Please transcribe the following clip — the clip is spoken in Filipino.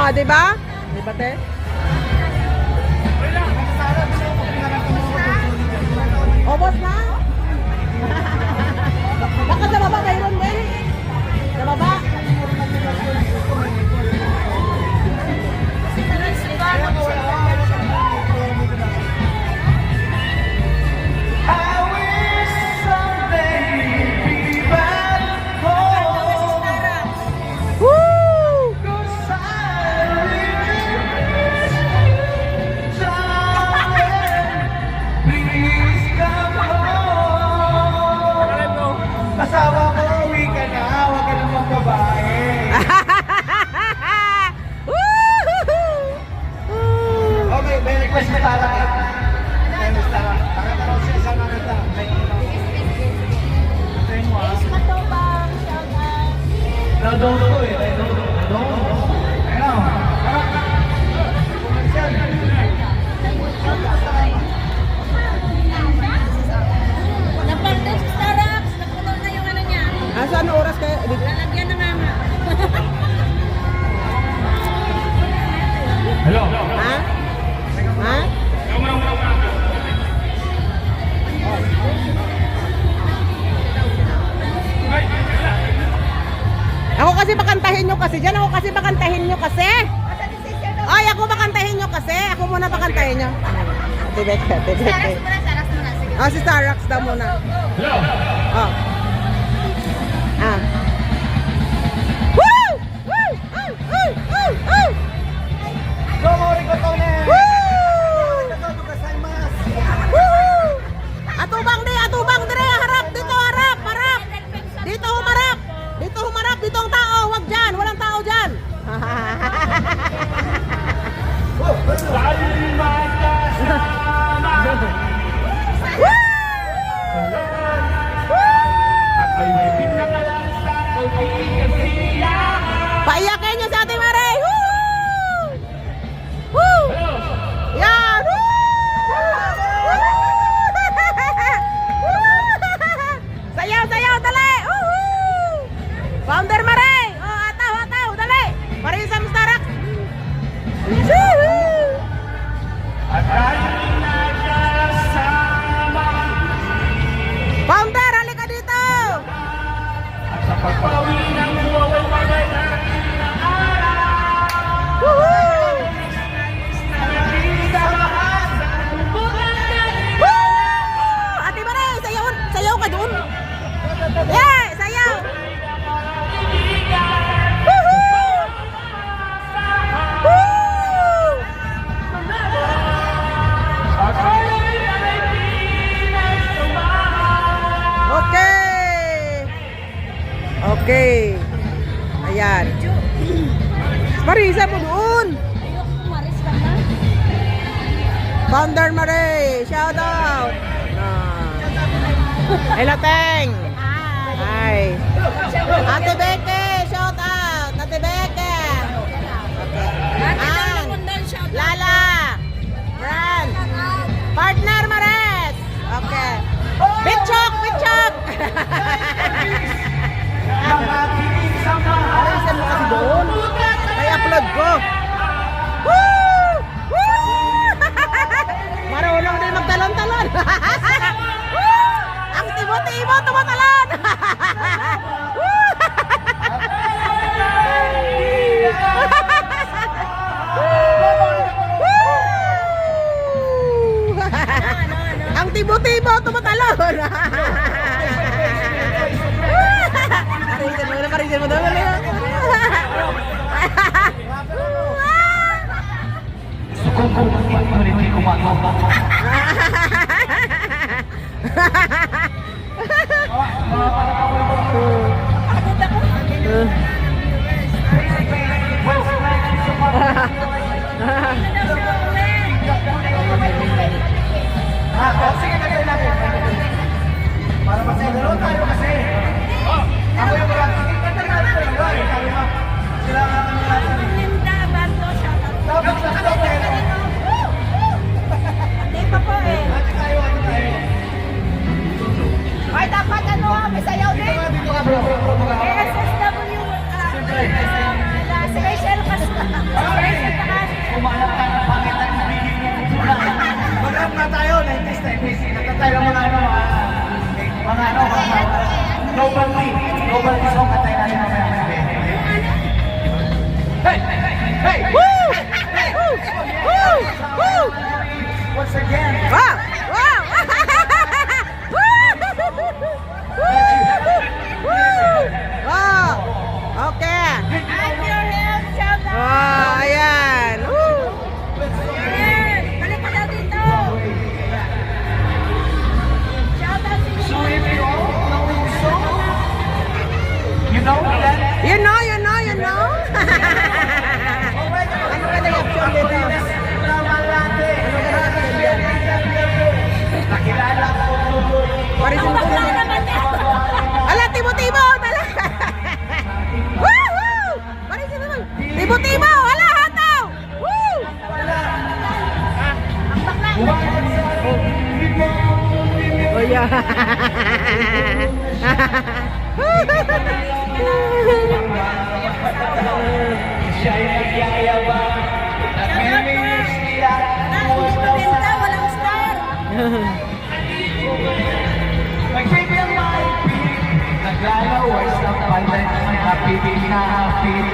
Oh, di ba? Di ba, te? Obos na? Baka sa baba mayroon din. Sa baba. Asawa ko, uwi ka na. Huwag ka nang magbabae. Okay, may request na Tara. May request Tara. Tara ka raw siya. Saan nakita? Nadong ko eh. Nadong. Ayun. Napagod si Starbucks. Napuno na yung ano niya. Saan oras kayo? Lalagyan na nga. Hello. Ha? Ha? Ako kasi bakantahin nyo kasi dyan. Ako kasi bakantahin nyo kasi. Ay, ako bakantahin nyo kasi. Ako muna bakantahin nyo. Tibeke, tibeke. Starbucks muna, Starbucks muna. Sige. Ah, si Starbucks daw muna. Hello. Oh. Ah. Woo! Woo! Woo! Woo! Woo! Woo! Go, Morikotone. Woo! Woo! Atubang di, atubang dire, harap dito, harap, harap. Dito humarap. Dito humarap, dito ang tao, wag diyan, walang tao diyan. Paiyakin niyo sa Ate Mare. Woo! Woo! Yan! Woo! Sayaw, sayaw, dali! Woo! Founder Mare! Oh, ataw, ataw, dali! Marisa Mustarak! Founder, halika dito! Woohoo! Woo! Ate Mare, sayaw, sayaw ka doon. Yeah, sayaw. Woohoo! Woo! Okay. Okay. Ayan. Marisa po doon. Ayoko umaris ka na. Founder Mare, shout out. Hello, Teng. Hi. Ate Beke, shout out. Ate Beke. Ate Ah. Dami Mundal, shout out. Lala. Fran. Partner Mares. Okay. Bitchok, bitchok. Alisan mo kasi doon. Ay, upload ko. Woo! Woo! Marunong din magtalon-talon. Woo! Ang tibo-tibo, tumatalon. Woo! Woo! Ang tibo-tibo, tumatalon. Parisin mo daw. Sige, kagay natin. Para masaya tayo kasi. Ako yung mga sila Linda, Bando, shout out. dapat sa kapatid. Hindi pa po eh. Tayo. Ay, dapat ano, may sayaw din. Dito ka bro. Nagbibigyan maipit, naglalaway sa palad, napipig na hapit.